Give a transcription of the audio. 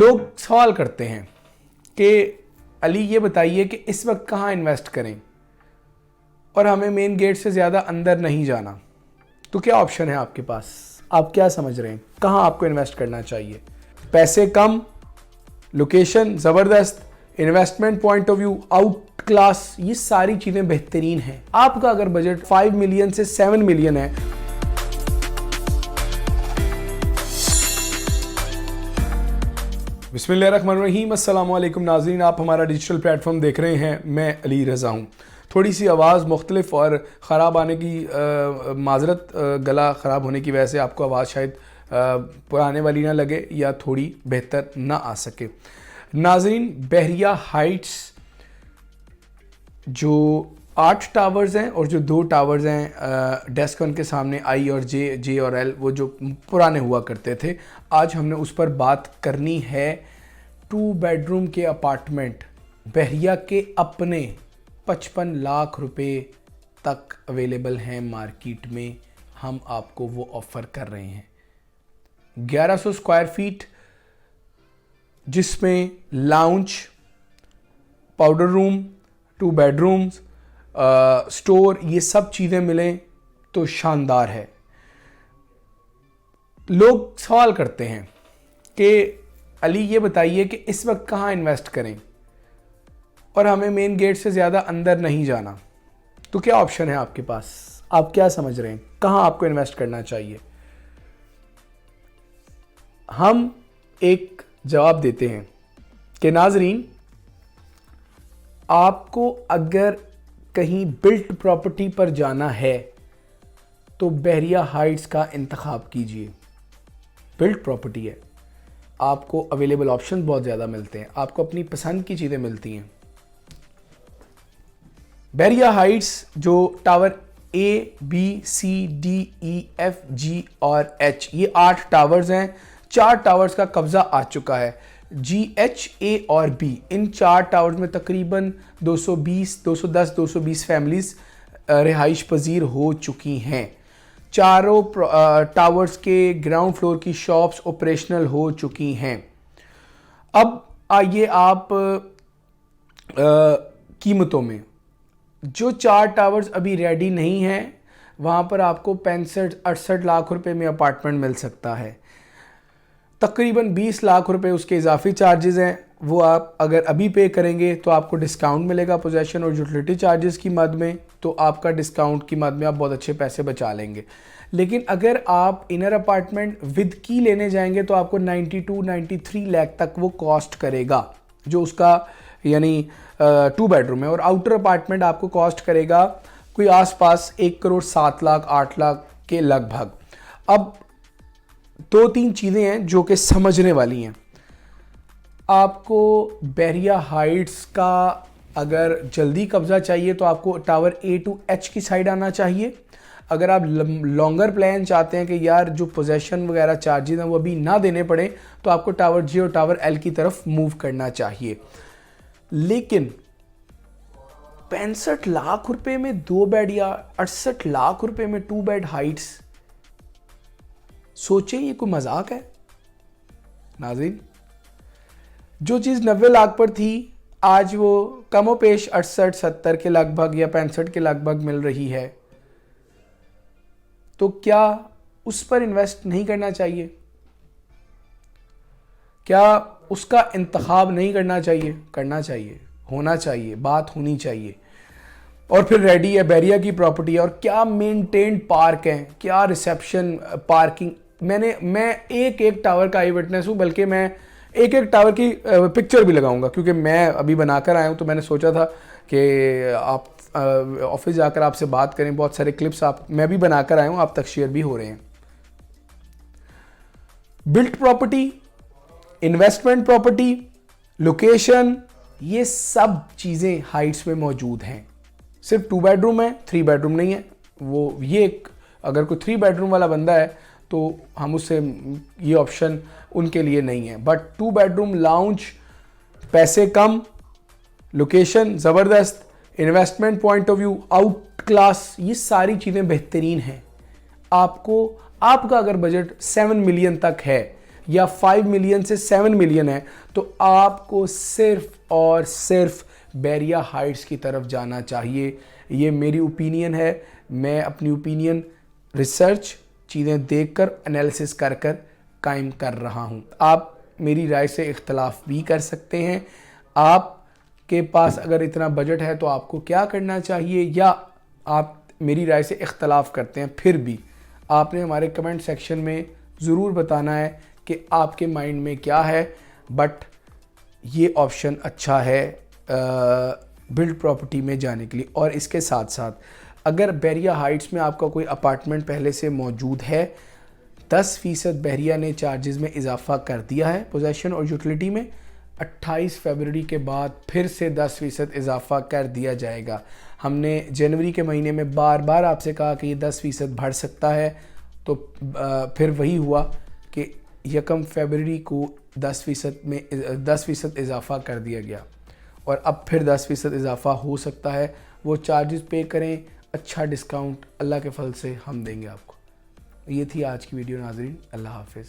लोग सवाल करते हैं कि अली ये बताइए कि इस वक्त कहाँ इन्वेस्ट करें और हमें मेन गेट से ज़्यादा अंदर नहीं जाना, तो क्या ऑप्शन है आपके पास? आप क्या समझ रहे हैं कहाँ आपको इन्वेस्ट करना चाहिए? पैसे कम, लोकेशन ज़बरदस्त, investment point of view out class, ये सारी चीज़ें बेहतरीन हैं। आपका अगर बजट 5 मिलियन से 7 मिलियन है बिस्मिल्लाहिर्रहमानिर्रहीम, अस्सलाम वालेकुम नाज़रीन, आप हमारा डिजिटल प्लेटफॉर्म देख रहे हैं। मैं अली रज़ा हूँ। थोड़ी सी आवाज़ मुख्तलिफ और ख़राब आने की माजरत, गला ख़राब होने की वजह से आपको आवाज़ शायद पुराने वाली ना लगे या थोड़ी बेहतर ना आ सके। नाज़रीन, बहरिया हाइट्स जो 8 टावर्स हैं और जो 2 टावर्स हैं डेस्कन के सामने आई और जे और एल, वो जो पुराने हुआ करते थे, आज हमने उस पर बात करनी है। 2 बेडरूम के अपार्टमेंट बहरिया के अपने 55 लाख रुपए तक अवेलेबल हैं मार्केट में। हम आपको वो ऑफ़र कर रहे हैं। 1100 स्क्वायर फीट जिसमें lounge, powder room, 2 bedrooms, store, ये सब चीज़ें मिलें तो शानदार है। लोग सवाल करते हैं कि अली ये बताइए कि इस वक्त कहाँ इन्वेस्ट करें और हमें मेन गेट से ज़्यादा अंदर नहीं जाना, तो क्या ऑप्शन है आपके पास? आप क्या समझ रहे हैं कहाँ आपको इन्वेस्ट करना चाहिए? हम एक जवाब देते हैं कि नाजरीन, आपको अगर कहीं बिल्ट प्रॉपर्टी पर जाना है तो बहरिया हाइट्स का इंतखाब कीजिए। बिल्ट प्रॉपर्टी है, आपको अवेलेबल ऑप्शन बहुत ज़्यादा मिलते हैं, आपको अपनी पसंद की चीज़ें मिलती हैं। बहरिया हाइट्स जो tower A, B, C, D, E, F, G और एच, ये 8 टावर्स हैं। 4 टावर्स का कब्जा आ चुका है। जी, एच, ए और बी, इन 4 टावर्स में तकरीबन 220 फैमिलीज रिहाइश पजीर हो चुकी हैं। चारों टावर्स के ग्राउंड फ्लोर की शॉप्स ऑपरेशनल हो चुकी हैं। अब आइए आप कीमतों में। जो 4 टावर्स अभी रेडी नहीं हैं, वहाँ पर आपको 65-68 लाख रुपए में अपार्टमेंट मिल सकता है। तकरीबन 20 लाख रुपए उसके इजाफी चार्जेस हैं, वो आप अगर अभी पे करेंगे तो आपको डिस्काउंट मिलेगा पोजेशन और यूटिलिटी चार्जेस की मद में, तो आपका डिस्काउंट की मद में आप बहुत अच्छे पैसे बचा लेंगे। लेकिन अगर आप इनर अपार्टमेंट विद की लेने जाएंगे तो आपको 92-93 लाख तक वो कॉस्ट करेगा, जो उसका यानी 2 बेडरूम है। और आउटर अपार्टमेंट आपको कॉस्ट करेगा कोई आसपास 1 करोड़ 7 लाख 8 लाख के लगभग। अब 2-3 चीज़ें हैं जो कि समझने वाली हैं। आपको बहरिया हाइट्स का अगर जल्दी कब्जा चाहिए तो आपको टावर ए टू एच की साइड आना चाहिए। अगर आप लॉन्गर प्लान चाहते हैं कि यार जो पोजेशन वगैरह चार्जेस हैं वो अभी ना देने पड़े, तो आपको टावर जी और टावर एल की तरफ मूव करना चाहिए। लेकिन 65 लाख रुपए में 2 बेड या 68 लाख रुपए में 2 बेड हाइट्स, सोचें ये कोई मजाक है? नाज़रीन, जो चीज़ 90 लाख पर थी आज वो कमोपेश 68-70 के लगभग या 65 के लगभग मिल रही है, तो क्या उस पर इन्वेस्ट नहीं करना चाहिए? क्या उसका इंतखाब नहीं करना चाहिए? करना चाहिए, होना चाहिए, बात होनी चाहिए। और फिर रेडी है, बहरिया की प्रॉपर्टी है, और क्या मेंटेन्ड पार्क है, क्या रिसेप्शन पार्किंग। मैं एक टावर का आई विटनेस हूँ, बल्कि मैं एक टावर की पिक्चर भी लगाऊंगा, क्योंकि मैं अभी बनाकर आया हूँ। तो मैंने सोचा था कि आप ऑफिस जाकर आपसे बात करें, बहुत सारे क्लिप्स मैं भी बनाकर आया हूँ, आप तक शेयर भी हो रहे हैं। Built property, investment property, location, ये सब चीज़ें हाइट्स में मौजूद हैं। सिर्फ 2 बेडरूम है, 3 बेडरूम नहीं है। वो ये अगर कोई 3 बेडरूम वाला बंदा है तो हम उससे ये ऑप्शन उनके लिए नहीं है। बट 2 बेडरूम लाउंज, पैसे कम, लोकेशन ज़बरदस्त, investment point of view out class, ये सारी चीज़ें बेहतरीन हैं। आपका अगर बजट 7 मिलियन तक है या 5 मिलियन से 7 मिलियन है तो आपको सिर्फ और सिर्फ बैरिया हाइट्स की तरफ जाना चाहिए। ये मेरी ओपिनियन है, मैं अपनी ओपिनियन रिसर्च चीज़ें देखकर एनालिसिस कर कर कायम कर रहा हूँ। आप मेरी राय से इख्तलाफ भी कर सकते हैं। आपके पास अगर इतना बजट है तो आपको क्या करना चाहिए, या आप मेरी राय से इख्तलाफ करते हैं, फिर भी आपने हमारे कमेंट सेक्शन में ज़रूर बताना है कि आपके माइंड में क्या है। बट ये ऑप्शन अच्छा है बिल्ड प्रॉपर्टी में जाने के लिए। और इसके साथ साथ अगर बैरिया हाइट्स में आपका कोई अपार्टमेंट पहले से मौजूद है, 10% बैरिया ने चार्जेस में इजाफा कर दिया है पोजेसन और यूटिलिटी में। 28 फरवरी के बाद फिर से 10% इजाफा कर दिया जाएगा। हमने जनवरी के महीने में बार बार आपसे कहा कि ये 10% बढ़ सकता है, तो फिर वही हुआ कि 1 फरवरी को 10% इजाफा कर दिया गया और अब फिर 10% इजाफा हो सकता है। वो चार्जेस पे करें, अच्छा डिस्काउंट अल्लाह के फल से हम देंगे आपको। ये थी आज की वीडियो नाज़रीन, अल्लाह हाफिज़।